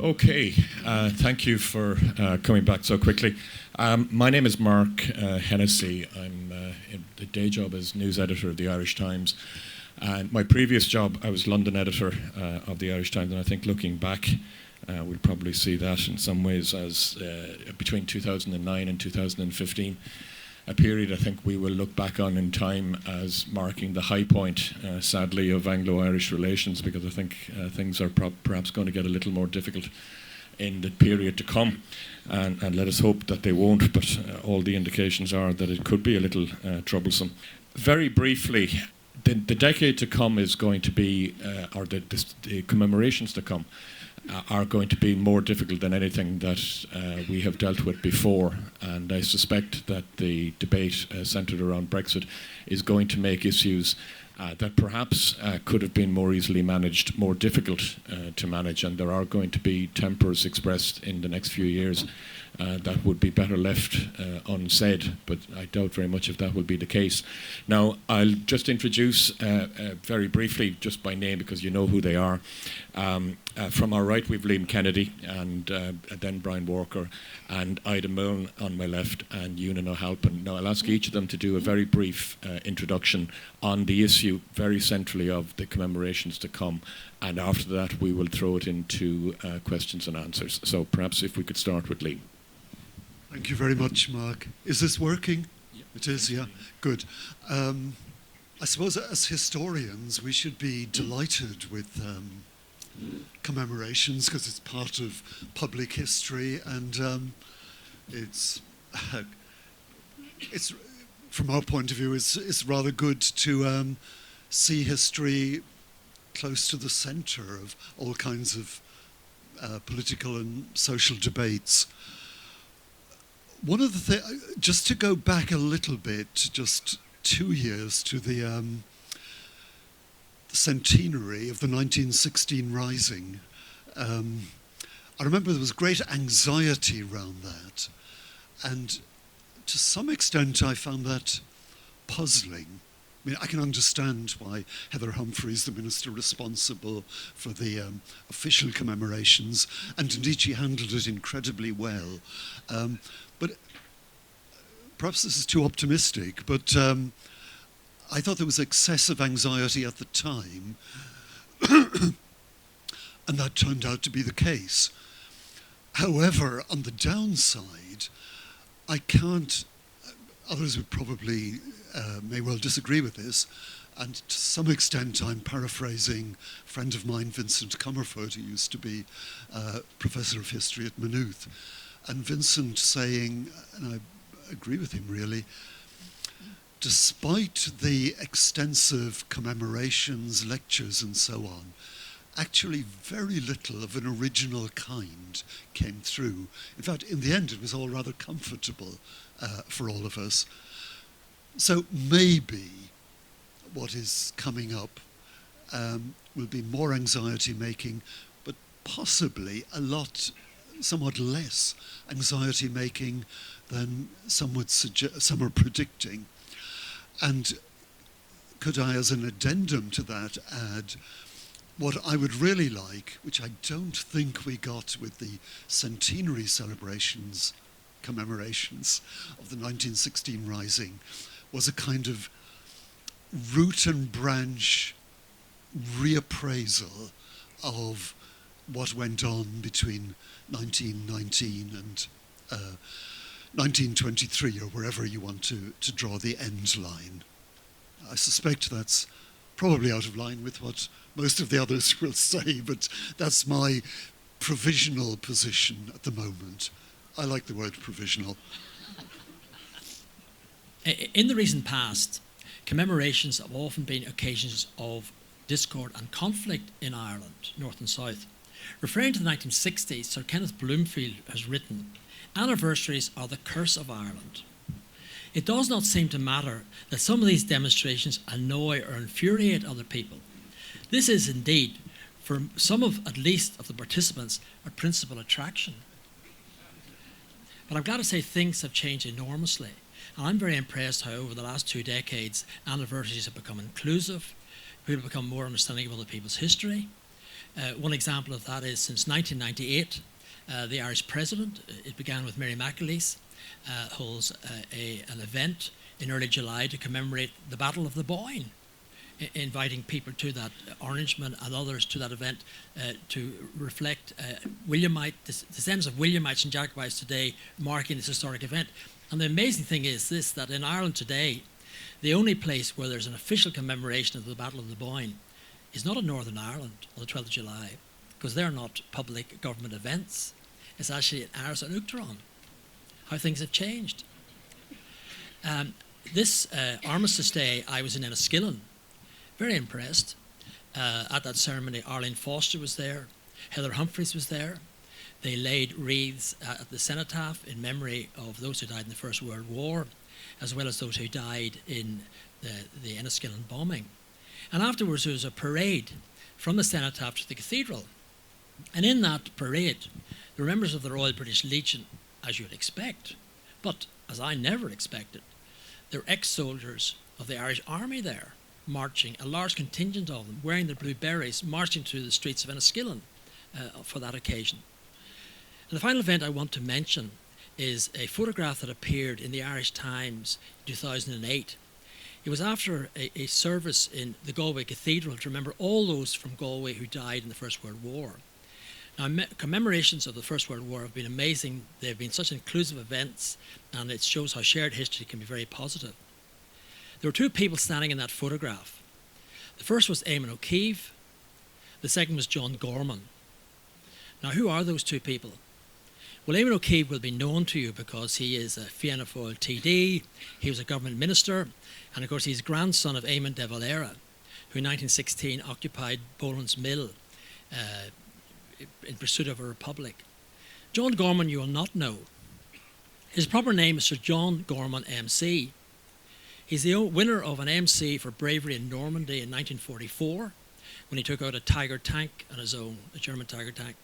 Okay, thank you for coming back so quickly. My name is Mark Hennessy. I'm in the day job as news editor of the Irish Times. And my previous job, I was London editor of the Irish Times, and I think looking back, we'll probably see that in some ways as between 2009 and 2015, a period I think we will look back on in time as marking the high point, sadly, of Anglo-Irish relations, because I think things are perhaps going to get a little more difficult in the period to come, and let us hope that they won't, but all the indications are that it could be a little troublesome. Very briefly, the decade to come is going to be, or the commemorations to come, are going to be more difficult than anything that we have dealt with before, and I suspect that the debate centred around Brexit is going to make issues that perhaps could have been more easily managed, more difficult to manage, and there are going to be tempers expressed in the next few years that would be better left unsaid, but I doubt very much if that will be the case. Now, I'll just introduce very briefly, just by name, because you know who they are. From our right, we've Liam Kennedy, and then Brian Walker, and Ida Milne on my left, and Eunan O'Halpin. Now, I'll ask each of them to do a very brief introduction on the issue, very centrally, of the commemorations to come, and after that, we will throw it into questions and answers. So perhaps if we could start with Liam. Thank you very much, Mark. Is this working? Yeah. It is, yeah. Good. I suppose as historians, we should be delighted with commemorations because it's part of public history, and it's from our point of view, it's rather good to see history close to the centre of all kinds of political and social debates. One of the things, just to go back a little bit, just 2 years to the centenary of the 1916 Rising, I remember there was great anxiety around that, and to some extent I found that puzzling. I mean, I can understand why Heather Humphreys, the minister responsible for the official commemorations, and indeed she handled it incredibly well. But perhaps this is too optimistic, but I thought there was excessive anxiety at the time, and that turned out to be the case. However, on the downside, I can't, others would probably may well disagree with this, and to some extent I'm paraphrasing a friend of mine, Vincent Comerford, who used to be Professor of History at Maynooth, and Vincent saying, and I agree with him really, despite the extensive commemorations, lectures and so on, actually very little of an original kind came through. In fact, in the end, it was all rather comfortable for all of us. So maybe what is coming up will be more anxiety-making, but possibly somewhat less anxiety-making than some would suggest, some are predicting. And could I, as an addendum to that, add what I would really like, which I don't think we got with the centenary celebrations, commemorations of the 1916 Rising, was a kind of root and branch reappraisal of what went on between 1919 and 1923, or wherever you want to draw the end line. I suspect that's probably out of line with what most of the others will say, but that's my provisional position at the moment. I like the word provisional. In the recent past, commemorations have often been occasions of discord and conflict in Ireland, north and south. Referring to the 1960s, Sir Kenneth Bloomfield has written, "Anniversaries are the curse of Ireland. It does not seem to matter that some of these demonstrations annoy or infuriate other people. This is indeed, for some of at least of the participants, a principal attraction." But I've got to say things have changed enormously. And I'm very impressed how over the last 2 decades, anniversaries have become inclusive, people have become more understanding of other people's history. One example of that is since 1998, the Irish President, it began with Mary McAleese, holds an event in early July to commemorate the Battle of the Boyne, inviting people to that, Orangemen and others to that event to reflect descendants of Williamites and Jacobites today marking this historic event. And the amazing thing is this, that in Ireland today, the only place where there's an official commemoration of the Battle of the Boyne is not in Northern Ireland on the 12th of July, because they're not public government events. It's actually in Ars and Uachtaráin. How things have changed. This Armistice Day, I was in Enniskillen, very impressed. At that ceremony, Arlene Foster was there, Heather Humphreys was there. They laid wreaths at the cenotaph in memory of those who died in the First World War, as well as those who died in the Enniskillen bombing. And afterwards, there was a parade from the cenotaph to the cathedral. And in that parade, there were members of the Royal British Legion, as you would expect, but as I never expected, there were ex-soldiers of the Irish Army there, marching, a large contingent of them, wearing their blue berets, marching through the streets of Enniskillen for that occasion. And the final event I want to mention is a photograph that appeared in the Irish Times in 2008. It was after a service in the Galway Cathedral to remember all those from Galway who died in the First World War. Now, commemorations of the First World War have been amazing. They've been such inclusive events, and it shows how shared history can be very positive. There were two people standing in that photograph. The first was Eamon O'Keefe. The second was John Gorman. Now, who are those two people? Well, Eamon O'Keefe will be known to you because he is a Fianna Fáil TD, he was a government minister, and of course he's grandson of Eamon de Valera, who in 1916 occupied Boland's Mill in pursuit of a republic. John Gorman you will not know. His proper name is Sir John Gorman MC. He's the winner of an MC for bravery in Normandy in 1944, when he took out a Tiger tank on his own, a German Tiger tank.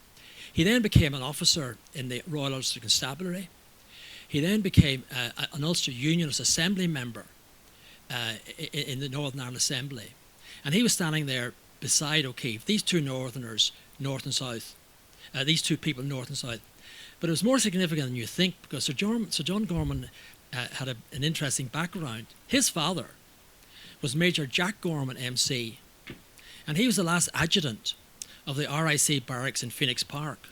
He then became an officer in the Royal Ulster Constabulary. He then became an Ulster Unionist Assembly member in the Northern Ireland Assembly. And he was standing there beside O'Keefe, these two Northerners, North and South, these two people, North and South. But it was more significant than you think, because Sir John Gorman had an interesting background. His father was Major Jack Gorman MC, and he was the last adjutant of the RIC barracks in Phoenix Park.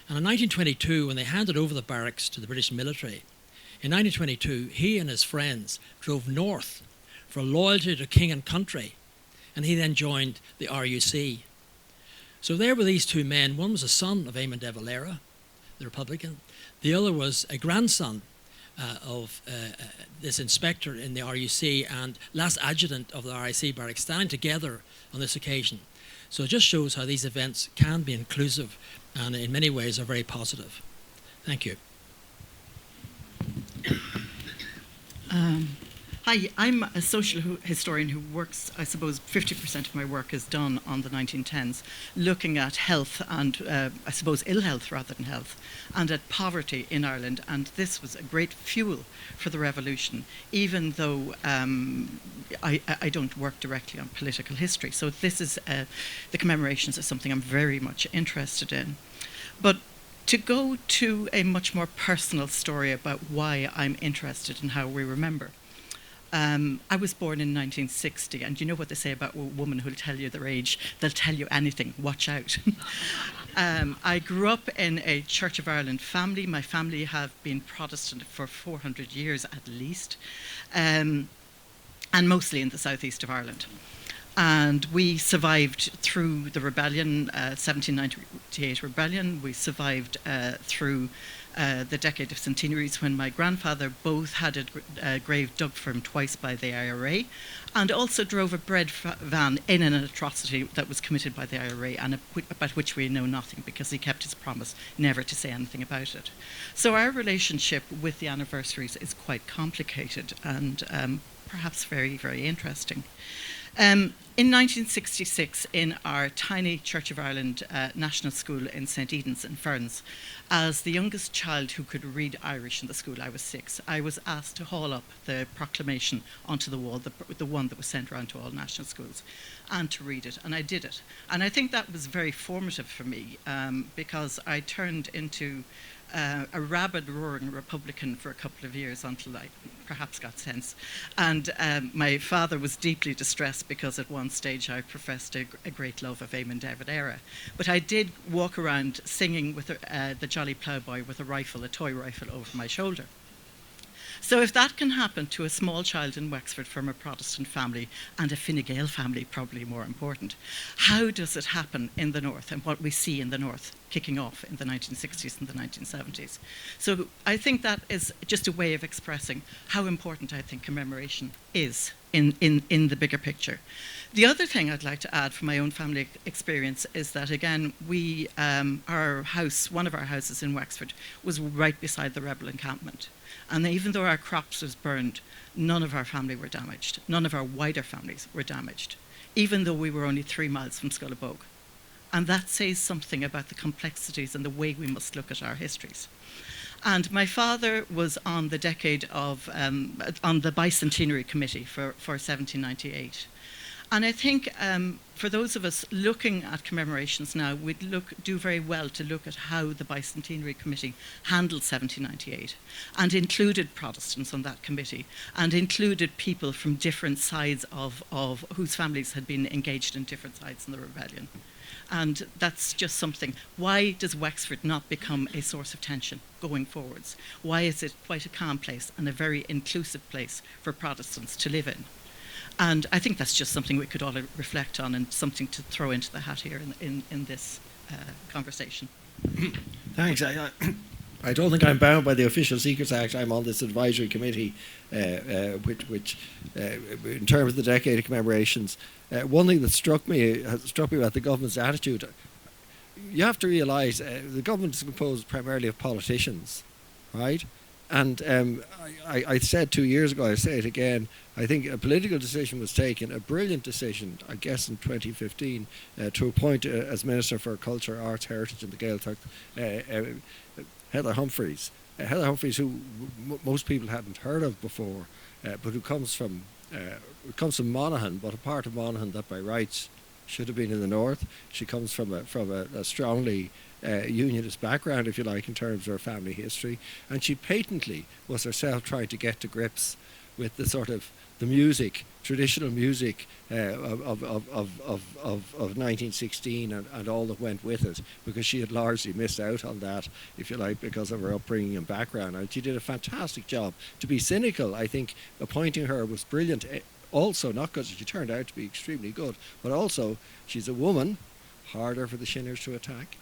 And in 1922, when they handed over the barracks to the British military, in 1922, he and his friends drove north for loyalty to king and country, and he then joined the RUC. So there were these two men. One was a son of Eamon de Valera, the Republican. The other was a grandson of this inspector in the RUC and last adjutant of the RIC barracks, standing together on this occasion. So it just shows how these events can be inclusive and in many ways are very positive. Thank you. Hi, I'm a social historian who works, I suppose 50% of my work is done on the 1910s, looking at health and I suppose ill health rather than health, and at poverty in Ireland. And this was a great fuel for the revolution, even though I don't work directly on political history. So this is, the commemorations is something I'm very much interested in. But to go to a much more personal story about why I'm interested in how we remember. I was born in 1960, and you know what they say about a woman who'll tell you their age, they'll tell you anything, watch out. I grew up in a Church of Ireland family. My family have been Protestant for 400 years at least, and mostly in the southeast of Ireland. And we survived through the rebellion, 1798 rebellion. We survived through the Decade of Centenaries, when my grandfather both had a grave dug for him twice by the IRA, and also drove a bread van in an atrocity that was committed by the IRA, and about which we know nothing, because he kept his promise never to say anything about it. So our relationship with the anniversaries is quite complicated and perhaps very, very interesting. In 1966, in our tiny Church of Ireland National School in St. Edmunds in Ferns, as the youngest child who could read Irish in the school, I was 6, I was asked to haul up the proclamation onto the wall, the one that was sent around to all national schools, and to read it, and I did it. And I think that was very formative for me, because I turned into a rabid, roaring Republican for a couple of years until I perhaps got sense. And my father was deeply distressed because at one stage I professed a great love of Eamon David Era. But I did walk around singing with the Jolly Ploughboy with a rifle, a toy rifle, over my shoulder. So if that can happen to a small child in Wexford from a Protestant family, and a Fine Gael family, probably more important, how does it happen in the North, and what we see in the North kicking off in the 1960s and the 1970s? So I think that is just a way of expressing how important I think commemoration is in the bigger picture. The other thing I'd like to add from my own family experience is that, again, our house, one of our houses in Wexford, was right beside the rebel encampment. And even though our crops was burned, none of our family were damaged. None of our wider families were damaged, even though we were only 3 miles from Scullabogue. And that says something about the complexities and the way we must look at our histories. And my father was on the Decade of, on the Bicentenary Committee for 1798. And I think for those of us looking at commemorations now, we'd do very well to look at how the Bicentenary Committee handled 1798 and included Protestants on that committee and included people from different sides of whose families had been engaged in different sides in the rebellion. And that's just something. Why does Wexford not become a source of tension going forwards? Why is it quite a calm place and a very inclusive place for Protestants to live in? And I think that's just something we could all reflect on and something to throw into the hat here in this conversation. Thanks. I don't think I'm bound by the Official Secrets Act. I'm on this advisory committee, which in terms of the Decade of Commemorations, one thing that struck me about the government's attitude, you have to realise the government is composed primarily of politicians, right? And I said 2 years ago, I say it again, I think a political decision was taken, a brilliant decision, I guess in 2015, to appoint as Minister for Culture, Arts, Heritage and the Gaeltacht, Heather Humphreys. Heather Humphreys, who most people hadn't heard of before, but who comes from Monaghan, but a part of Monaghan that by rights should have been in the north. She comes from a strongly unionist background, if you like, in terms of her family history, and she patently was herself trying to get to grips with the sort of the music, traditional music of 1916 and all that went with it, because she had largely missed out on that, if you like, because of her upbringing and background. And she did a fantastic job. To be cynical, I think appointing her was brilliant. Also, not because she turned out to be extremely good, but also she's a woman, harder for the Shinners to attack.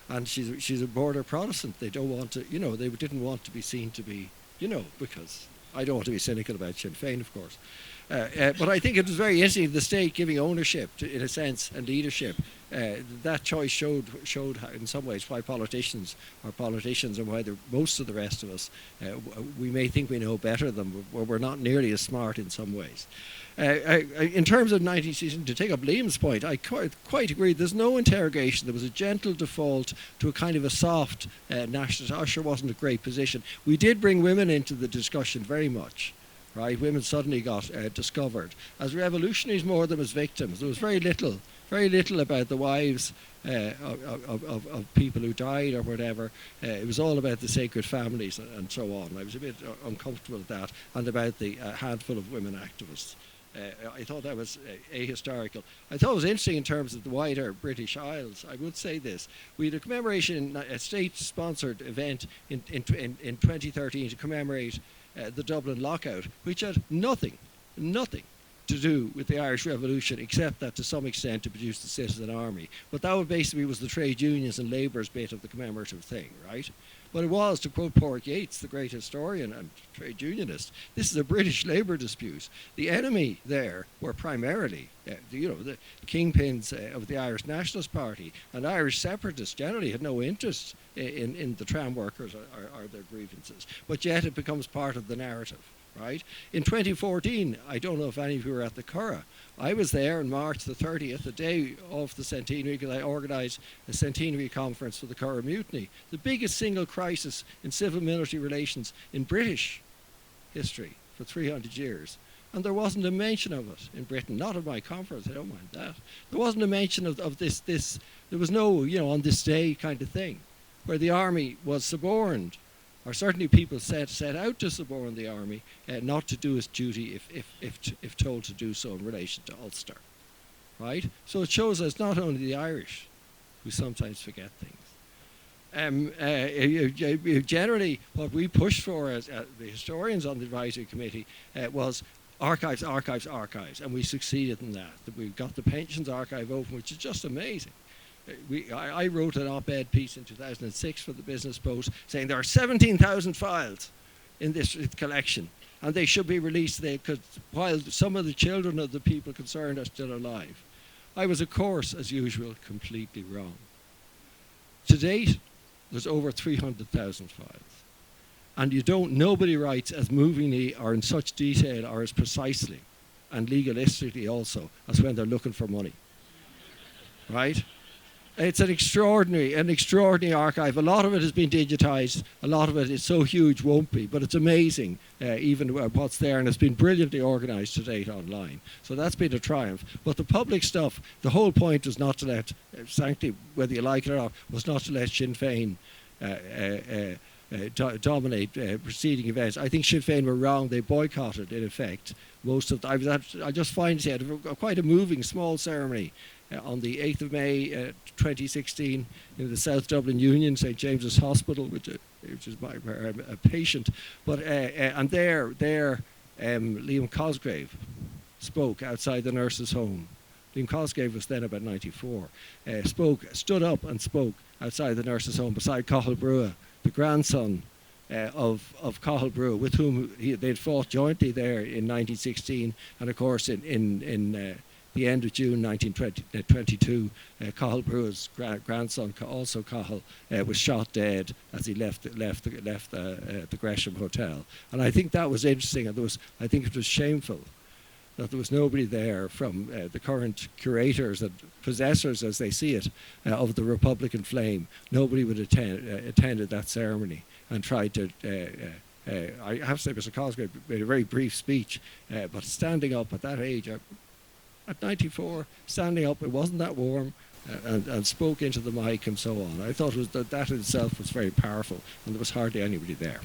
And she's a border Protestant. They don't want to, they didn't want to be seen to be, because I don't want to be cynical about Sinn Féin, of course. But I think it was very interesting, the state giving ownership, in a sense, and leadership. That choice showed in some ways why politicians are politicians and why most of the rest of us, we may think we know better than we're not nearly as smart in some ways. In terms of 1916, to take up Liam's point, I quite agree. There's no interrogation. There was a gentle default to a kind of a soft nationalist. Usher wasn't a great position. We did bring women into the discussion very much. Right, women suddenly got discovered as revolutionaries more than as victims. There was very little about the wives of people who died or whatever. It was all about the sacred families and so on. I was a bit uncomfortable with that, and about the handful of women activists. I thought that was ahistorical. I thought it was interesting in terms of the wider British Isles. I would say this. We had a commemoration, a state-sponsored event in 2013 to commemorate the Dublin lockout, which had nothing to do with the Irish Revolution, except that to some extent to produce the citizen army. But that basically was the trade unions and labour's bit of the commemorative thing, right? But it was, to quote Porrick Yates, the great historian and trade unionist, this is a British labour dispute. The enemy there were primarily, the kingpins of the Irish Nationalist Party, and Irish separatists generally had no interest in the tram workers or their grievances. But yet it becomes part of the narrative. right? In 2014, I don't know if any of you were at the Curragh. I was there on March the 30th, the day of the centenary, because I organised a centenary conference for the Curragh Mutiny, the biggest single crisis in civil-military relations in British history for 300 years. And there wasn't a mention of it in Britain, not at my conference, I don't mind that. There wasn't a mention of this, there was no, on this day kind of thing, where the army was suborned, or certainly people set out to suborn the army, not to do its duty if told to do so in relation to Ulster, right? So it shows us not only the Irish who sometimes forget things. Generally, what we pushed for as the historians on the advisory committee was archives, archives, archives, and we succeeded in that. We've got the pensions archive open, which is just amazing. I wrote an op-ed piece in 2006 for the Business Post saying there are 17,000 files in this collection, and they should be released while some of the children of the people concerned are still alive. I was, of course, as usual, completely wrong. To date, there's over 300,000 files. And nobody writes as movingly or in such detail or as precisely and legalistically also as when they're looking for money, right? It's an extraordinary archive. A lot of it has been digitized. A lot of it is so huge won't be, but it's amazing even what's there, and it's been brilliantly organized to date online. So that's been a triumph. But the public stuff, the whole point was not to let, frankly, whether you like it or not, was not to let Sinn Féin dominate preceding events. I think Sinn Féin were wrong. They boycotted, in effect, most of I just finally had quite a moving small ceremony on the 8th of May 2016 in the South Dublin Union, St James's Hospital, which is a patient. But and there Liam Cosgrave spoke outside the nurse's home. Liam Cosgrave was then about 94. Stood up and spoke outside the nurse's home beside Cathal Brugha, the grandson of Cathal Brugha, with whom they'd fought jointly there in 1916, and of course in the end of June 1922, Cathal Brugha's grandson, also Cathal, was shot dead as he left the Gresham Hotel. And I think that was interesting, and I think it was shameful that there was nobody there from the current curators and possessors, as they see it, of the Republican flame. Nobody would attended that ceremony and tried to. I have to say, Mr. Cosgrave made a very brief speech, but standing up at that age, at 94, standing up, it wasn't that warm, and spoke into the mic and so on. I thought that in itself was very powerful, and there was hardly anybody there.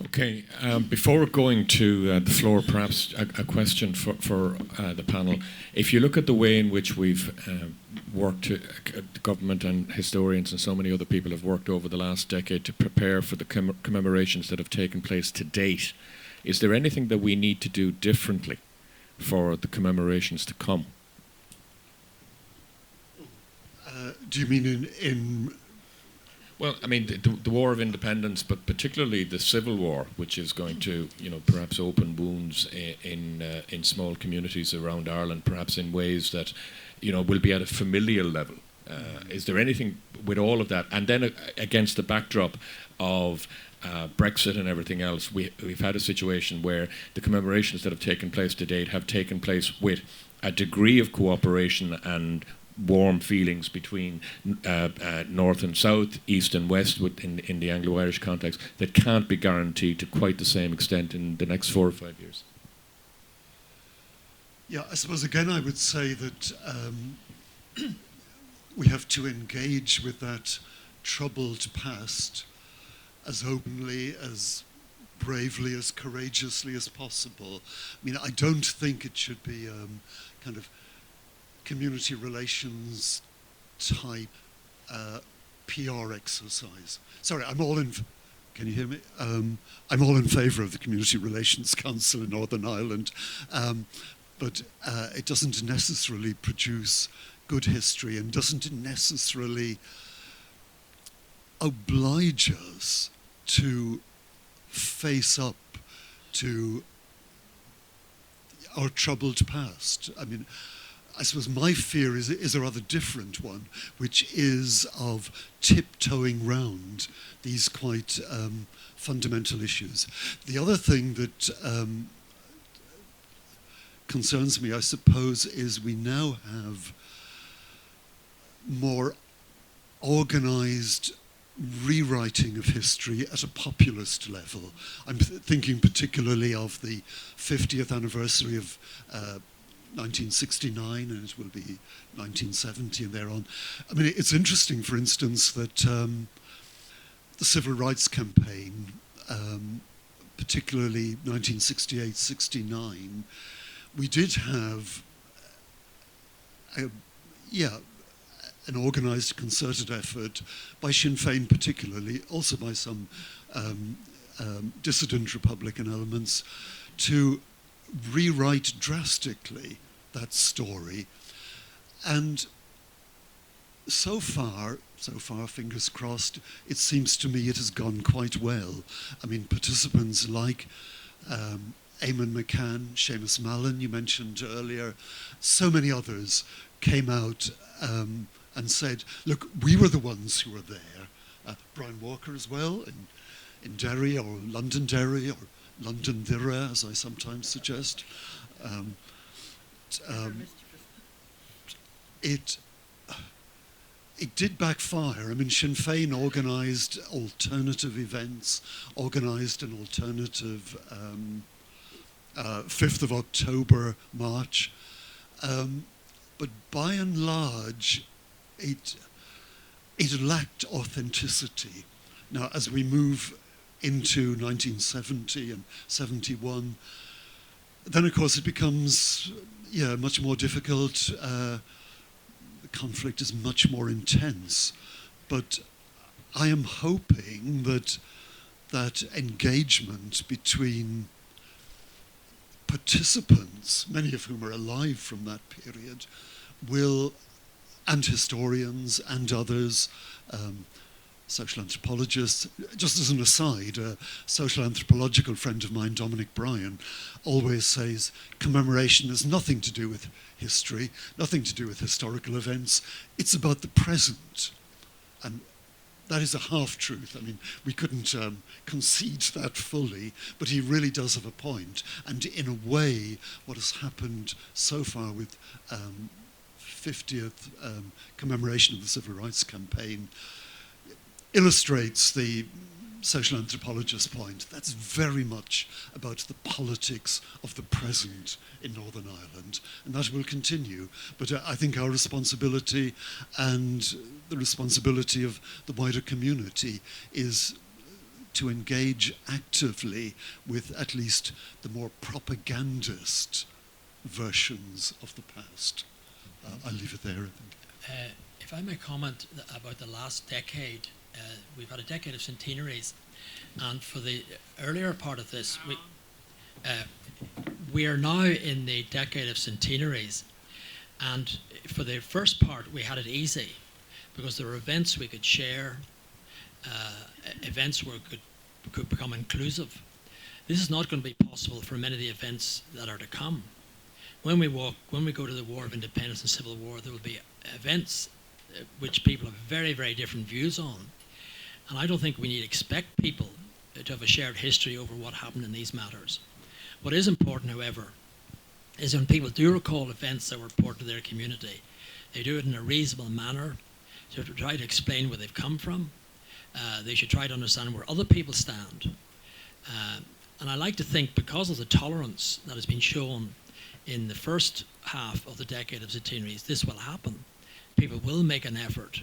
Okay, before going to the floor, perhaps a question for the panel. If you look at the way in which we've worked, the government and historians and so many other people have worked over the last decade to prepare for the commemorations that have taken place to date, is there anything that we need to do differently for the commemorations to come? Do you mean in Well, I mean, the War of Independence, but particularly the Civil War, which is going to, perhaps open wounds in small communities around Ireland, perhaps in ways that, will be at a familial level. Is there anything with all of that? And then against the backdrop of Brexit and everything else, we've had a situation where the commemorations that have taken place to date have taken place with a degree of cooperation and warm feelings between North and South, East and West in the Anglo-Irish context that can't be guaranteed to quite the same extent in the next 4 or 5 years. Yeah, I suppose again I would say that we have to engage with that troubled past as openly, as bravely, as courageously as possible. I mean, I don't think it should be kind of community relations type PR exercise. Sorry, can you hear me? I'm all in favour of the Community Relations Council in Northern Ireland, but it doesn't necessarily produce good history and doesn't necessarily oblige us to face up to our troubled past. I mean, I suppose my fear is a rather different one, which is of tiptoeing round these quite fundamental issues. The other thing that concerns me, I suppose, is we now have more organised rewriting of history at a populist level. I'm thinking particularly of the 50th anniversary of 1969, and it will be 1970 and thereon. I mean, it's interesting, for instance, that the Civil Rights Campaign, particularly 1968-69, we did have an organised, concerted effort by Sinn Féin particularly, also by some dissident Republican elements, to rewrite drastically that story. And so far, fingers crossed, it seems to me it has gone quite well. I mean, participants like Eamon McCann, Seamus Mallon, you mentioned earlier, so many others came out and said, look, we were the ones who were there. Brian Walker as well, in Derry, or Londonderry, or Londonderry, as I sometimes suggest. It did backfire. I mean, Sinn Féin organised alternative events, organised an alternative 5th of October march. But by and large, it lacked authenticity. Now, as we move into 1970 and 71, then of course it becomes much more difficult. The conflict is much more intense. But I am hoping that engagement between participants, many of whom are alive from that period, and historians and others, social anthropologists. Just as an aside, a social anthropological friend of mine, Dominic Bryan, always says commemoration has nothing to do with history, nothing to do with historical events. It's about the present. And that is a half-truth. I mean, we couldn't concede that fully, but he really does have a point. And in a way, what has happened so far with 50th commemoration of the Civil Rights Campaign illustrates the social anthropologist's point. That's very much about the politics of the present in Northern Ireland, and that will continue. But I think our responsibility and the responsibility of the wider community is to engage actively with at least the more propagandist versions of the past. I'll leave it there, I think. If I may comment about the last decade, we've had a decade of centenaries, and for the earlier part of this, we are now in the decade of centenaries, and for the first part we had it easy because there were events we could share, events where could become inclusive. This is not going to be possible for many of the events that are to come. When we go to the War of Independence and Civil War, there will be events which people have very, very different views on. And I don't think we need to expect people to have a shared history over what happened in these matters. What is important, however, is when people do recall events that were important to their community, they do it in a reasonable manner, to try to explain where they've come from. They should try to understand where other people stand. And I like to think, because of the tolerance that has been shown in the first half of the decade of centenaries, this will happen. People will make an effort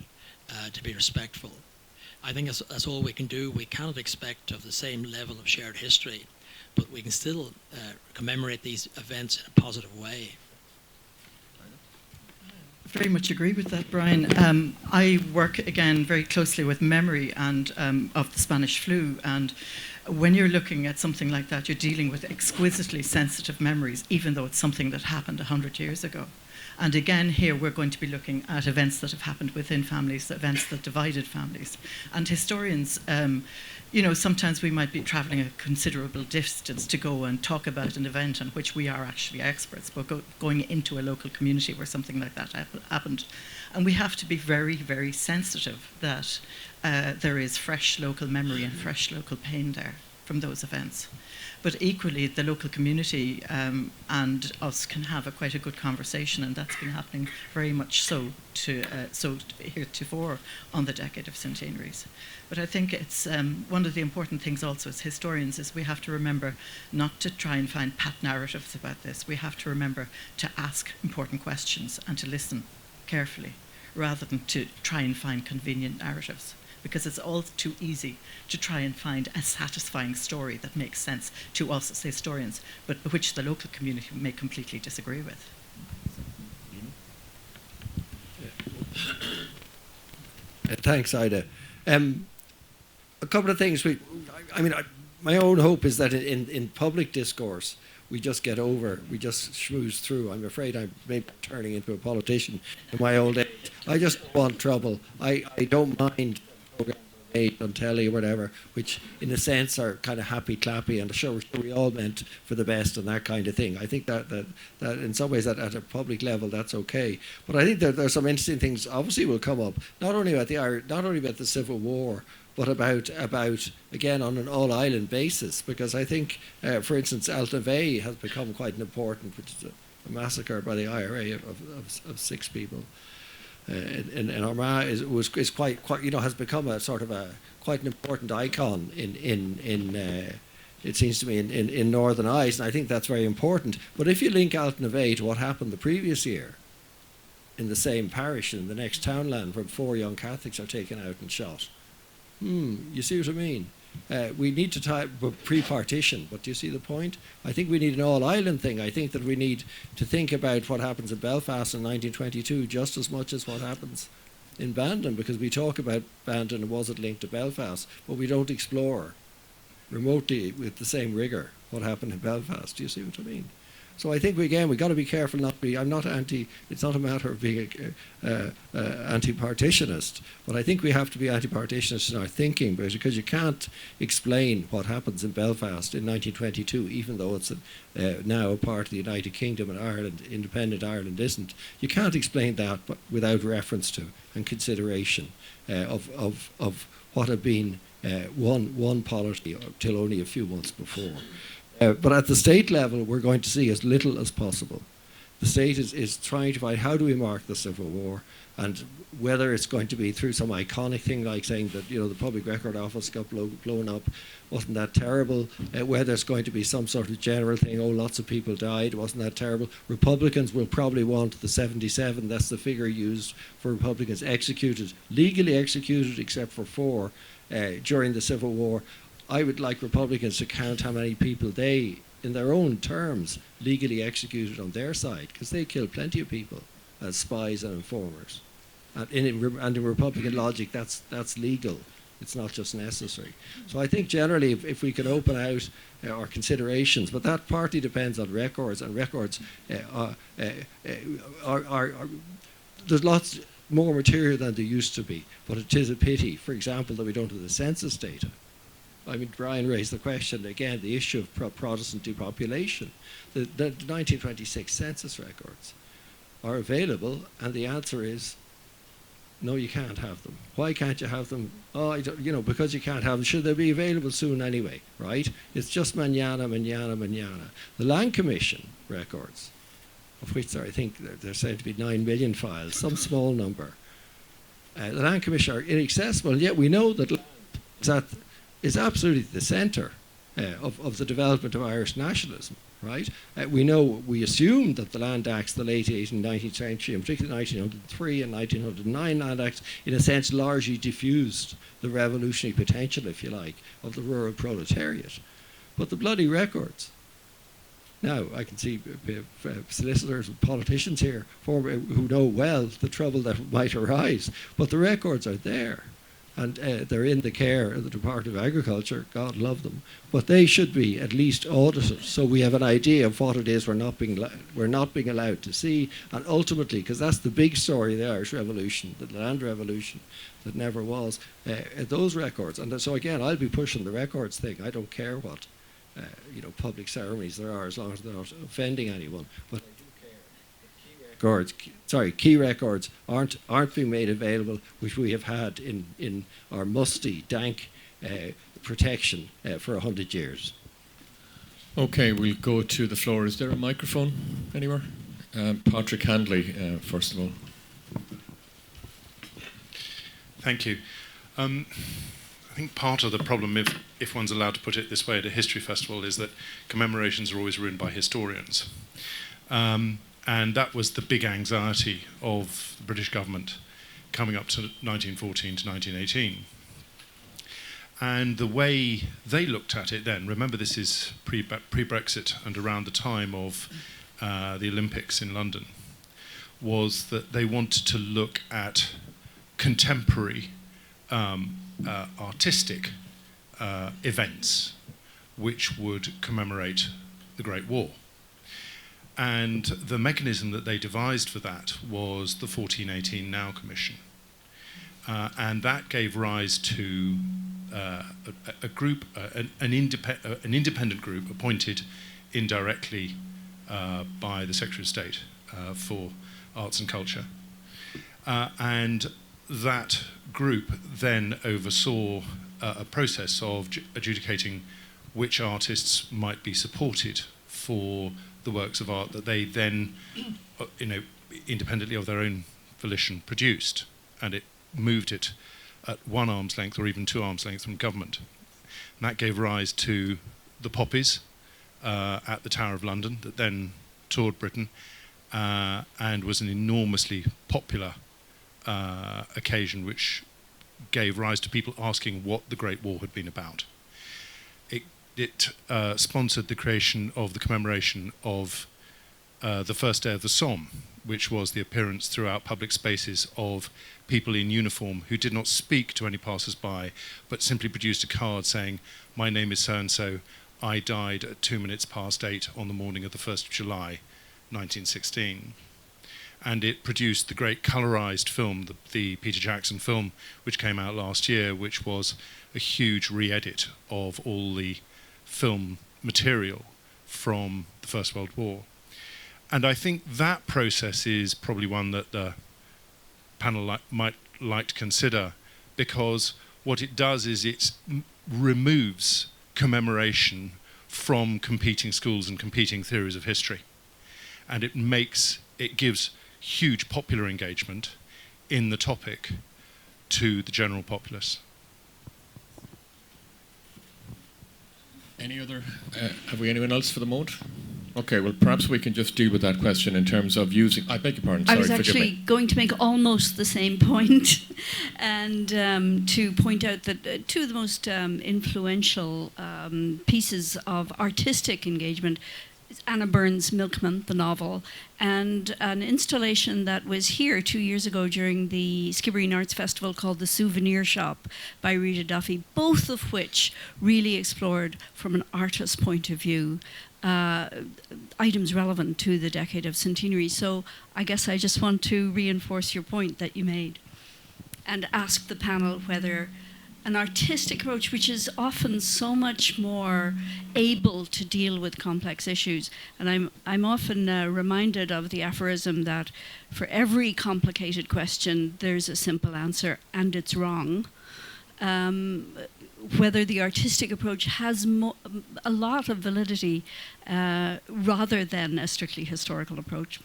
to be respectful. I think that's all we can do. We cannot expect to have the same level of shared history, but we can still commemorate these events in a positive way. Very much agree with that, Brian. I work again very closely with memory and of the Spanish flu, and when you're looking at something like that, you're dealing with exquisitely sensitive memories, even though it's something that happened 100 years ago. And again, here we're going to be looking at events that have happened within families, events that divided families. And historians, sometimes we might be travelling a considerable distance to go and talk about an event on which we are actually experts, but going into a local community where something like that happened. And we have to be very, very sensitive that there is fresh local memory and fresh local pain there from those events. But equally, the local community and us can have quite a good conversation, and that's been happening very much so heretofore on the Decade of Centenaries. But I think it's one of the important things also as historians is we have to remember not to try and find pat narratives about this. We have to remember to ask important questions and to listen carefully, rather than to try and find convenient narratives. Because it's all too easy to try and find a satisfying story that makes sense to us as historians, but which the local community may completely disagree with. Thanks, Ida. A couple of things. My own hope is that in public discourse, we just schmooze through. I'm afraid I'm maybe turning into a politician in my old age. I just don't want trouble. I don't mind programs on telly or whatever, which in a sense are kind of happy clappy and sure we all meant for the best and that kind of thing. I think that in some ways that at a public level that's okay. But I think there's some interesting things obviously will come up, not only about the Civil War, but about again on an all-island basis, because I think, for instance, Altnavay has become quite an important, which is a massacre by the IRA of 6 people. In Armagh is quite has become a sort of quite an important icon in it seems to me in Northern Ireland, and I think that's very important. But if you link Altnavay to what happened the previous year in the same parish in the next townland where 4 young Catholics are taken out and shot, you see what I mean? We need to pre-partition, but do you see the point? I think we need an all-island thing. I think that we need to think about what happens in Belfast in 1922 just as much as what happens in Bandon, because we talk about Bandon and was it linked to Belfast, but we don't explore remotely with the same rigour what happened in Belfast. Do you see what I mean? So I think we've got to be careful I'm not it's not a matter of being anti-partitionist, but I think we have to be anti-partitionist in our thinking, because you can't explain what happens in Belfast in 1922, even though it's now a part of the United Kingdom and Ireland, independent Ireland isn't. You can't explain that without reference to and consideration of what had been one polity till only a few months before. But at the state level, we're going to see as little as possible. The state is trying to find how do we mark the Civil War, and whether it's going to be through some iconic thing like saying that the Public Record Office got blown up, wasn't that terrible? Whether it's going to be some sort of general thing, lots of people died, wasn't that terrible? Republicans will probably want the 77, that's the figure used for Republicans legally executed except for 4 during the Civil War. I would like Republicans to count how many people they, in their own terms, legally executed on their side, because they killed plenty of people as spies and informers. And in Republican logic, that's legal. It's not just necessary. So I think generally, if we can open out our considerations, but that partly depends on records, and records there's lots more material than there used to be, but it is a pity, for example, that we don't have the census data. I mean, Brian raised the question, again, the issue of Protestant depopulation. The 1926 census records are available, and the answer is, no, you can't have them. Why can't you have them? Because you can't have them. Should they be available soon anyway, right? It's just manana. The Land Commission records, of which I think there's said to be 9 million files, some small number. The Land Commission are inaccessible, and yet we know that land is absolutely the centre of the development of Irish nationalism, right? We assume that the Land Acts, the late 18th and 19th century, and particularly 1903 and 1909 Land Acts, in a sense largely diffused the revolutionary potential, if you like, of the rural proletariat. But the bloody records. Now, I can see solicitors and politicians here who know well the trouble that might arise, but the records are there. and they're in the care of the Department of Agriculture, God love them, but they should be at least audited so we have an idea of what it is we're not being allowed to see, and ultimately, because that's the big story of the Irish Revolution, the land revolution that never was, those records. And so again, I'll be pushing the records thing. I don't care what public ceremonies there are, as long as they're not offending anyone. But key records aren't being made available, which we have had in our musty, dank protection for 100 years. Okay, we'll go to the floor. Is there a microphone anywhere? Patrick Handley, first of all. Thank you. I think part of the problem, if one's allowed to put it this way, at a history festival, is that commemorations are always ruined by historians. And that was the big anxiety of the British government coming up to 1914 to 1918. And the way they looked at it then, remember this is pre-Brexit and around the time of the Olympics in London, was that they wanted to look at contemporary artistic events which would commemorate the Great War. And the mechanism that they devised for that was the 1418 Now Commission. And that gave rise to a group, an independent group appointed indirectly by the Secretary of State for Arts and Culture. And that group then oversaw a process of adjudicating which artists might be supported for the works of art that they then, independently of their own volition, produced, and it moved it at 1 arm's length or even 2 arms length from government. And that gave rise to the Poppies at the Tower of London that then toured Britain and was an enormously popular occasion which gave rise to people asking what the Great War had been about. It sponsored the creation of the commemoration of the first day of the Somme, which was the appearance throughout public spaces of people in uniform who did not speak to any passers-by, but simply produced a card saying, "My name is so-and-so, I died at 8:02 on the morning of the 1st of July, 1916. And it produced the great colorized film, the Peter Jackson film, which came out last year, which was a huge re-edit of all the film material from the First World War. And I think that process is probably one that the panel might like to consider, because what it does is it removes commemoration from competing schools and competing theories of history. And it gives huge popular engagement in the topic to the general populace. Any other? Have we anyone else for the moment? Okay, well, perhaps we can just deal with that question in terms of using... I beg your pardon, sorry, I was forgive actually me. going to make almost the same point and to point out that two of the most influential pieces of artistic engagement is Anna Byrne's Milkman, the novel, and an installation that was here 2 years ago during the Skibbereen Arts Festival called The Souvenir Shop by Rita Duffy, both of which really explored, from an artist's point of view, items relevant to the Decade of Centenaries. So I guess I just want to reinforce your point that you made and ask the panel whether an artistic approach, which is often so much more able to deal with complex issues, and I'm often reminded of the aphorism that for every complicated question there's a simple answer and it's wrong. Whether the artistic approach has a lot of validity rather than a strictly historical approach.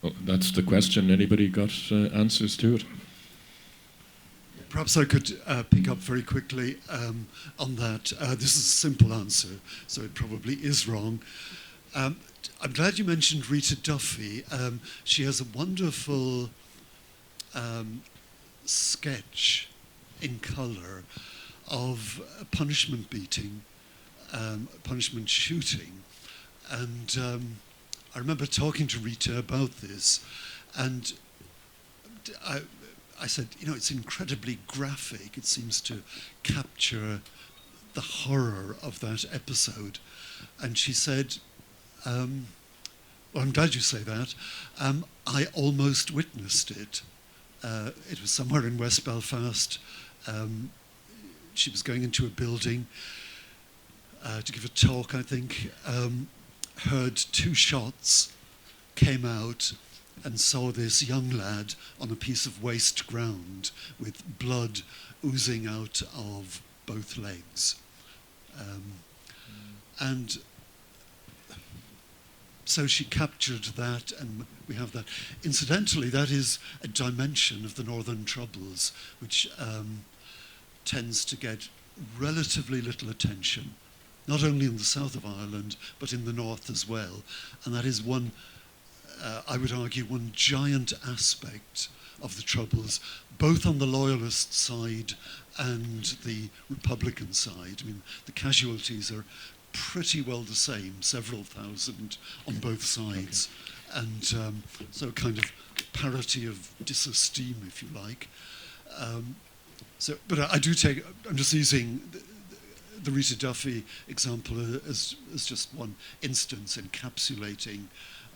Well, that's the question. Anybody got answers to it? Perhaps I could pick up very quickly on that. This is a simple answer, so it probably is wrong. I'm glad you mentioned Rita Duffy. She has a wonderful sketch in colour of a punishment beating, punishment shooting. And I remember talking to Rita about this, and I said, it's incredibly graphic. It seems to capture the horror of that episode. And she said, well, I'm glad you say that. I almost witnessed it. It was somewhere in West Belfast. She was going into a building to give a talk, I think, heard 2 shots, came out and saw this young lad on a piece of waste ground with blood oozing out of both legs. And so she captured that, and we have that. Incidentally, that is a dimension of the Northern Troubles, which tends to get relatively little attention, not only in the south of Ireland, but in the north as well. And that is one, I would argue, one giant aspect of the Troubles, both on the Loyalist side and the Republican side. I mean, the casualties are pretty well the same, several thousand on both sides. And so kind of parity of disesteem, if you like. But I do take, I'm just using the Rita Duffy example as just one instance encapsulating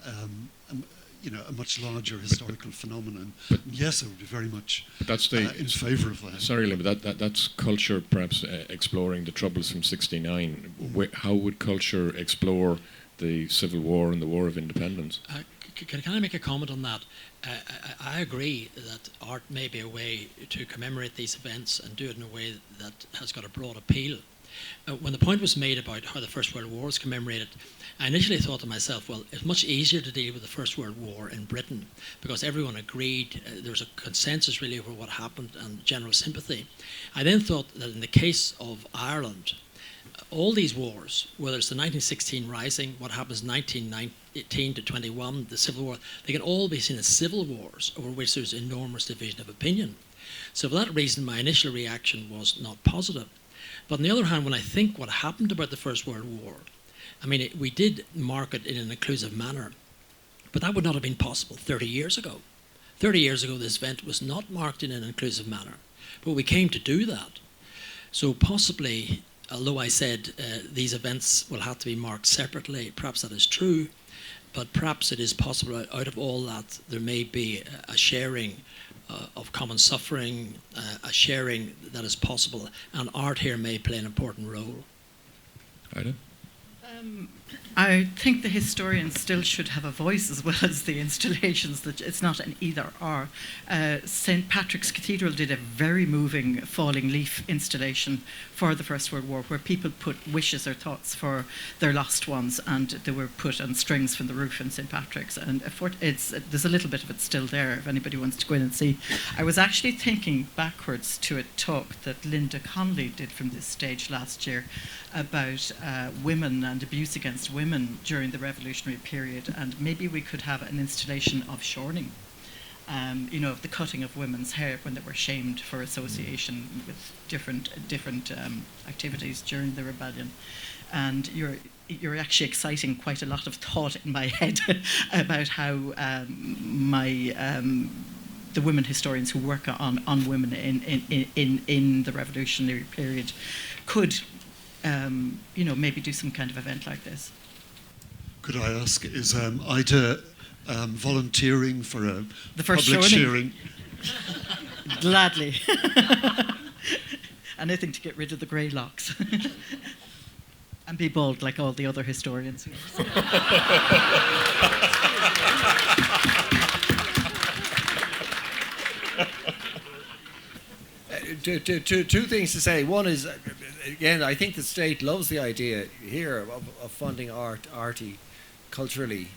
a much larger historical phenomenon. But yes, I would be very much in favour of that. Sorry, Lynn, but that's culture perhaps exploring the Troubles from '69. How would culture explore the Civil War and the War of Independence? Can I make a comment on that? I agree that art may be a way to commemorate these events and do it in a way that has got a broad appeal. When the point was made about how the First World War was commemorated, I initially thought to myself, well, it's much easier to deal with the First World War in Britain because everyone agreed, there was a consensus really over what happened and general sympathy. I then thought that in the case of Ireland, all these wars, whether it's the 1916 Rising, what happens 1918 to 21, the Civil War, they can all be seen as civil wars over which there's enormous division of opinion. So for that reason, my initial reaction was not positive. But on the other hand, when I think what happened about the First World War, I mean, we did mark it in an inclusive manner, but that would not have been possible 30 years ago. 30 years ago, this event was not marked in an inclusive manner, but we came to do that. So possibly, although I said these events will have to be marked separately, perhaps that is true, but perhaps it is possible out of all that there may be a sharing of common suffering, a sharing that is possible, and art here may play an important role. Ida? I think the historians still should have a voice as well as the installations. That it's not an either or. St. Patrick's Cathedral did a very moving falling leaf installation for the First World War, where people put wishes or thoughts for their lost ones, and they were put on strings from the roof in St. Patrick's. And there's a little bit of it still there if anybody wants to go in and see. I was actually thinking backwards to a talk that Linda Conley did from this stage last year about women and abuse against women during the revolutionary period, and maybe we could have an installation of shorning, of the cutting of women's hair when they were shamed for association with different activities during the rebellion. And you're actually exciting quite a lot of thought in my head about how the women historians who work on women in the revolutionary period could maybe do some kind of event like this. Could I ask, is Ida volunteering for the first public showing? sharing? Gladly. Anything to get rid of the grey locks. And be bald like all the other historians. Two things to say. One is, again, I think the state loves the idea here of funding arty, culturally.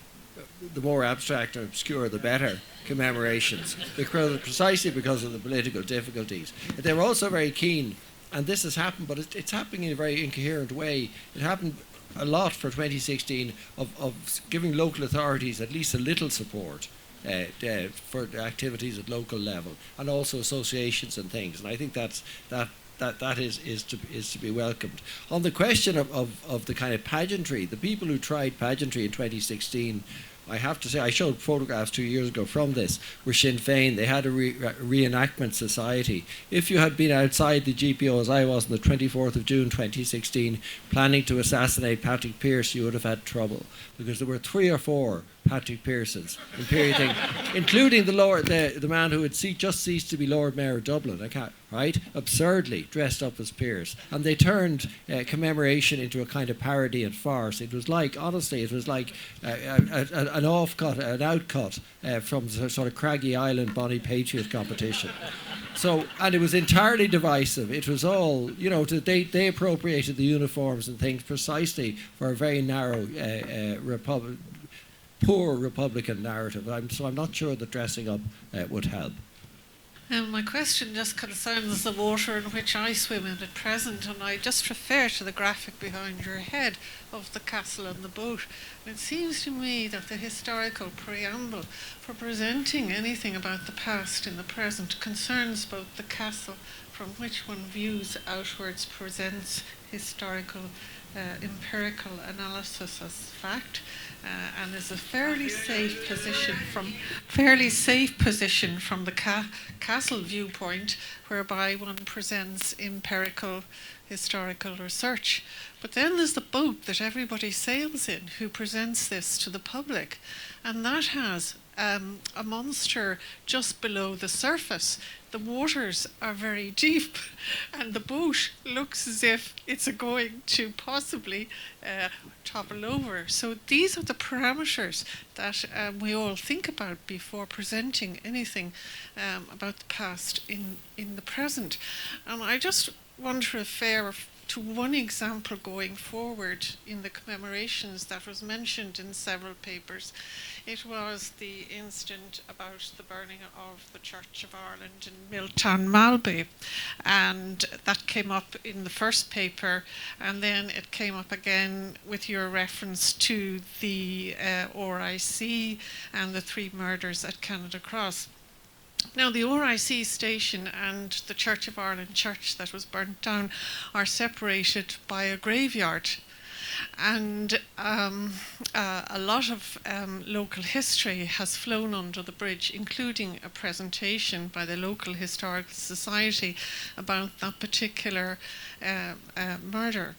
The more abstract and obscure, the better. Commemorations, precisely because of the political difficulties. They're also very keen, and this has happened, but it's happening in a very incoherent way. It happened a lot for 2016 of giving local authorities at least a little support for activities at local level, and also associations and things. And I think that is to be welcomed. On the question of the kind of pageantry, the people who tried pageantry in 2016 I have to say, I showed photographs 2 years ago from this, where Sinn Féin, they had a reenactment society. If you had been outside the GPO, as I was on the 24th of June 2016, planning to assassinate Patrick Pearse, you would have had trouble, because there were 3 or 4 Patrick Pearses, including the man who had just ceased to be Lord Mayor of Dublin, right? Absurdly dressed up as Pearse. And they turned Commemoration into a kind of parody and farce. It was like, honestly, it was like an outcut from the sort of Craggy Island Bonnie Patriot competition. So, and it was entirely divisive. It was all, they appropriated the uniforms and things precisely for a very narrow poor Republican narrative. So I'm not sure that dressing up would help. My question just concerns the water in which I swim in at present, and I just refer to the graphic behind your head of the castle and the boat. It seems to me that the historical preamble for presenting anything about the past in the present concerns both the castle, from which one views outwards, presents historical empirical analysis as fact, and is a fairly safe position from the castle viewpoint, whereby one presents empirical historical research. But then there's the boat that everybody sails in, who presents this to the public, and that has a monster just below the surface. The waters are very deep, and the boat looks as if it's going to possibly topple over. So these are the parameters that we all think about before presenting anything about the past in the present. And I just want to refer to one example going forward in the commemorations that was mentioned in several papers. It was the incident about the burning of the Church of Ireland in Milton, Malbay, and that came up in the first paper, and then it came up again with your reference to the RIC and the 3 murders at Canada Cross. Now, the RIC station and the Church of Ireland church that was burnt down are separated by a graveyard. And a lot of local history has flown under the bridge, including a presentation by the local historical society about that particular murder.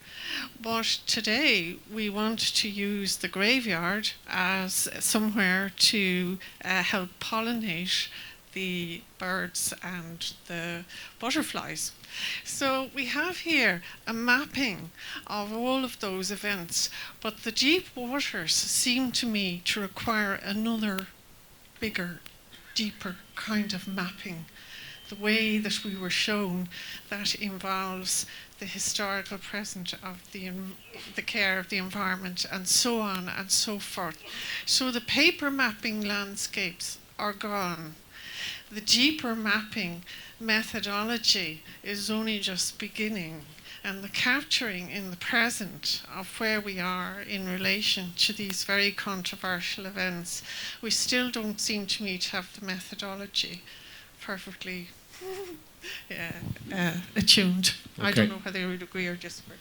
But today we want to use the graveyard as somewhere to help pollinate the birds and the butterflies. So we have here a mapping of all of those events, but the deep waters seem to me to require another bigger, deeper kind of mapping. The way that we were shown that involves the historical present of the care of the environment and so on and so forth. So the paper mapping landscapes are gone. The deeper mapping methodology is only just beginning, and the capturing in the present of where we are in relation to these very controversial events, we still don't seem to me to have the methodology perfectly attuned. Okay. I don't know whether you would agree or disagree.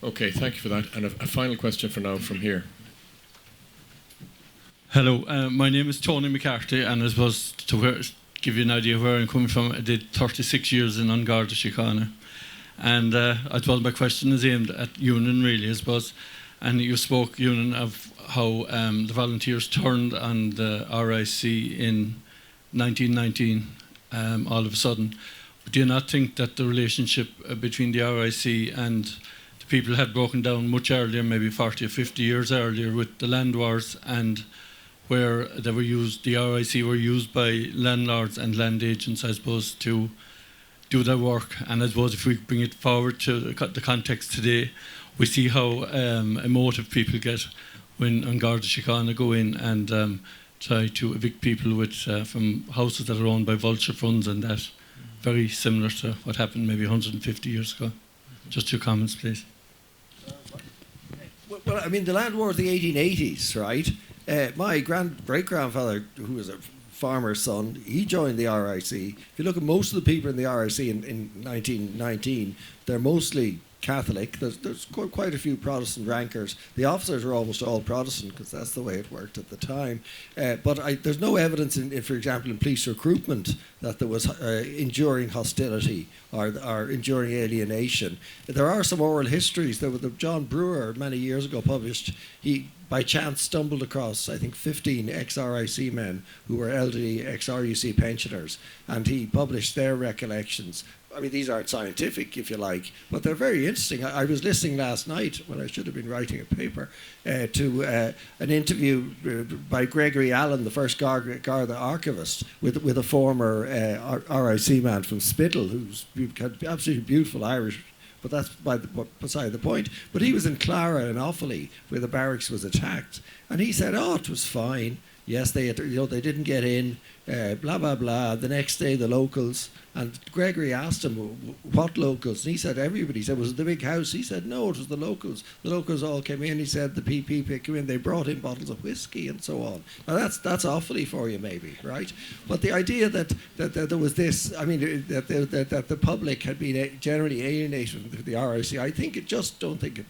Okay, thank you for that. And a final question for now from here. Hello, my name is Tony McCarthy, and I suppose to give you an idea where I'm coming from, I did 36 years in An Garda Síochána. And I suppose my question is aimed at Eunan, really, I suppose. And you spoke, Eunan, of how the volunteers turned on the RIC in 1919, all of a sudden. But do you not think that the relationship between the RIC and the people had broken down much earlier, maybe 40 or 50 years earlier, with the land wars, and where they were used, the RIC were used by landlords and land agents, I suppose, to do their work? And I suppose if we bring it forward to the context today, we see how emotive people get when An Garda Síochána go in and try to evict people with from houses that are owned by vulture funds, and that very similar to what happened maybe 150 years ago. Just your comments, please. Well, I mean, the land war of the 1880s, right? My great-grandfather, who was a farmer's son. He joined the RIC. If you look at most of the people in the RIC in 1919, they're mostly Catholic. There's quite a few Protestant rankers. The officers are almost all Protestant because that's the way it worked at the time. But there's no evidence, for example, in police recruitment that there was enduring hostility or enduring alienation. There are some oral histories. There was John Brewer many years ago published. He by chance stumbled across, I think, 15 ex-RIC men who were elderly ex-RUC pensioners, and he published their recollections. I mean, these aren't scientific, if you like, but they're very interesting. I was listening last night, when I should have been writing a paper, to an interview by Gregory Allen, the first Garda archivist, with a former RIC man from Spittal, who's got absolutely beautiful Irish, but that's beside the point. But he was in Clara in Offaly, where the barracks was attacked, and he said, "Oh, it was fine. Yes, they didn't get in, blah, blah, blah." The next day, the locals, and Gregory asked him, "What locals?" And he said, everybody. He said, "Was it the big house?" He said, "No, it was the locals. The locals all came in." He said, "The PP came in, they brought in bottles of whiskey and so on." Now, that's awfully for you, maybe, right? But the idea that there was this, I mean, that the public had been generally alienated from the RIC, I think don't think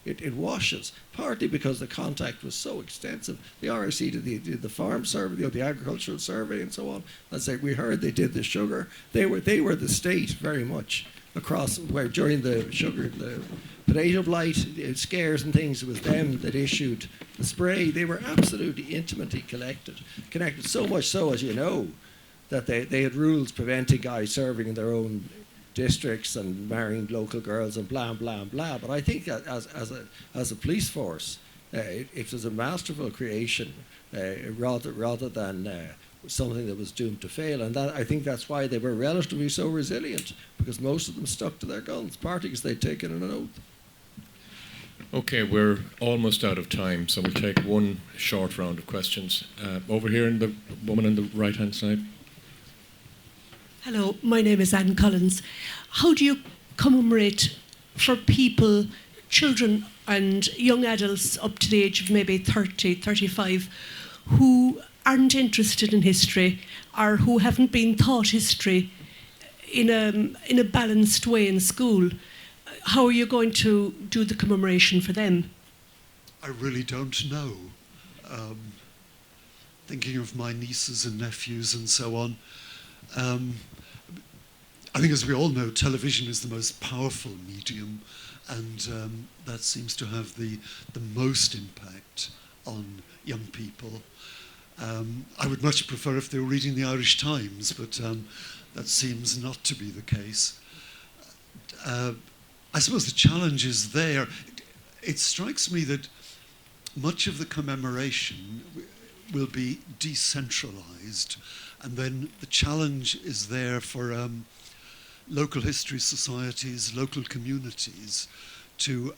it washes, partly because the contact was so extensive. The RIC did the farm survey, the agricultural survey and so on. As we heard, they did the sugar. They were the state very much across, where during the potato blight scares and things, it was them that issued the spray. They were absolutely intimately connected, so much so, as you know, that they had rules preventing guys serving in their own districts and marrying local girls and blah, blah, blah. But I think that as a police force, it was a masterful creation rather than something that was doomed to fail. And I think that's why they were relatively so resilient, because most of them stuck to their guns, partly because they'd taken an oath. Okay, we're almost out of time, so we'll take one short round of questions. Over here, the woman on the right-hand side. Hello, my name is Anne Collins. How do you commemorate for people, children and young adults up to the age of maybe 30, 35, who aren't interested in history or who haven't been taught history in a balanced way in school? How are you going to do the commemoration for them? I really don't know. Thinking of my nieces and nephews and so on, I think, as we all know, television is the most powerful medium, and that seems to have the most impact on young people. I would much prefer if they were reading the Irish Times, but that seems not to be the case. I suppose the challenge is there. It strikes me that much of the commemoration will be decentralized, and then the challenge is there for local history societies, local communities, to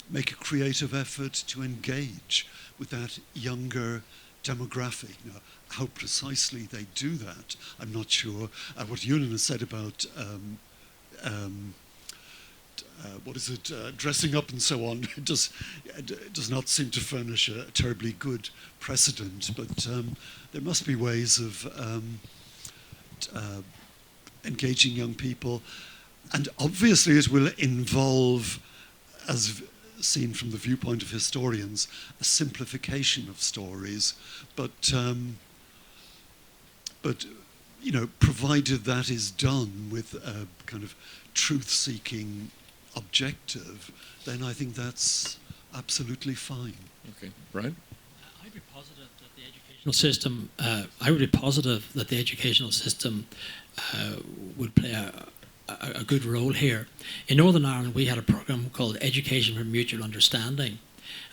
make a creative effort to engage with that younger demographic. Now, how precisely they do that, I'm not sure. What Eunan has said about dressing up and so on, it does not seem to furnish a terribly good precedent, but there must be ways of engaging young people, and obviously it will involve, as seen from the viewpoint of historians, a simplification of stories, but you know, provided that is done with a kind of truth-seeking objective, then I think that's absolutely fine. Okay, Brian? I'd be positive that the educational system. I would be positive that the educational system would play a good role here. In Northern Ireland, we had a programme called Education for Mutual Understanding,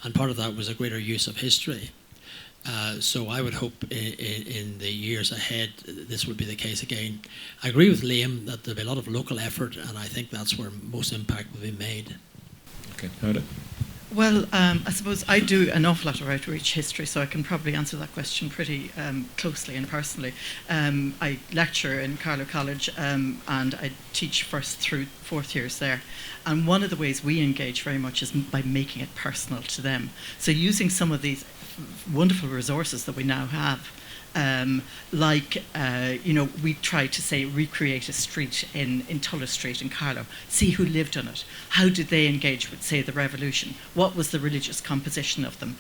and part of that was a greater use of history. So I would hope in the years ahead this would be the case again. I agree with Liam that there'll be a lot of local effort, and I think that's where most impact will be made. Okay, Howard? Well, I suppose I do an awful lot of outreach history, so I can probably answer that question pretty closely and personally. I lecture in Carlow College and I teach first through fourth years there. And one of the ways we engage very much is by making it personal to them. So using some of these wonderful resources that we now have We tried to say recreate a street in Tullow Street in Carlow, see who lived on it, how did they engage with, say, the revolution, what was the religious composition of them,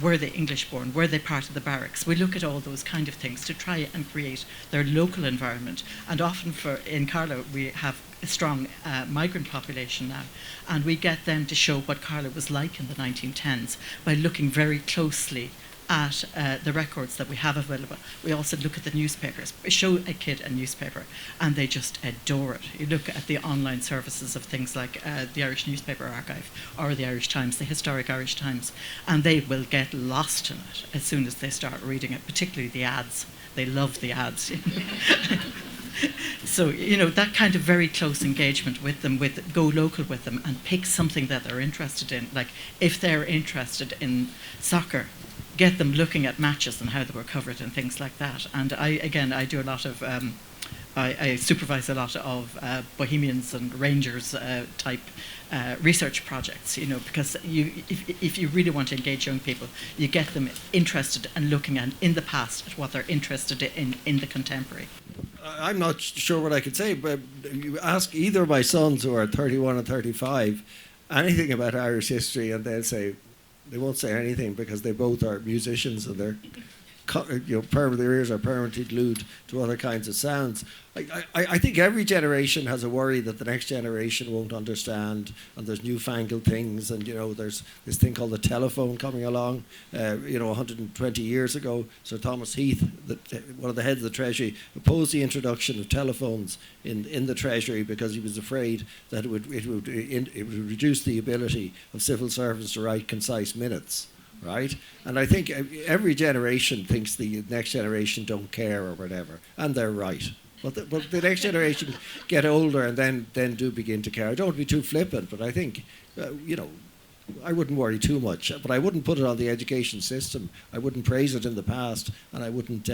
were they English born, were they part of the barracks. We look at all those kind of things to try and create their local environment, and often in Carlow we have a strong migrant population now, and we get them to show what Carlow was like in the 1910s by looking very closely at the records that we have available. We also look at the newspapers. We show a kid a newspaper and they just adore it. You look at the online services of things like the Irish Newspaper Archive or the Irish Times, the historic Irish Times, and they will get lost in it as soon as they start reading it, particularly the ads. They love the ads. So, that kind of very close engagement with them, go local with them and pick something that they're interested in. Like if they're interested in soccer, get them looking at matches and how they were covered and things like that. And I do a lot of, I supervise a lot of Bohemians and Rangers type research projects, because if you really want to engage young people, you get them interested and looking in the past at what they're interested in the contemporary. I'm not sure what I could say, but you ask either of my sons who are 31 and 35 anything about Irish history and they'll say, they won't say anything because they both are musicians and their ears are permanently glued to other kinds of sounds. I think every generation has a worry that the next generation won't understand, and there's newfangled things, and there's this thing called the telephone coming along. 120 years ago, Sir Thomas Heath, one of the heads of the Treasury, opposed the introduction of telephones in the Treasury because he was afraid that it would reduce the ability of civil servants to write concise minutes. Right? And I think every generation thinks the next generation don't care or whatever, and they're right. But the next generation get older and then do begin to care. I don't want to be too flippant, but I think, I wouldn't worry too much. But I wouldn't put it on the education system. I wouldn't praise it in the past, and I wouldn't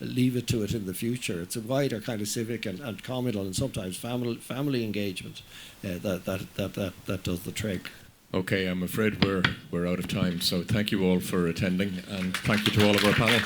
leave it to it in the future. It's a wider kind of civic and communal and sometimes family engagement that does the trick. Okay, I'm afraid we're out of time, so thank you all for attending, and thank you to all of our panel.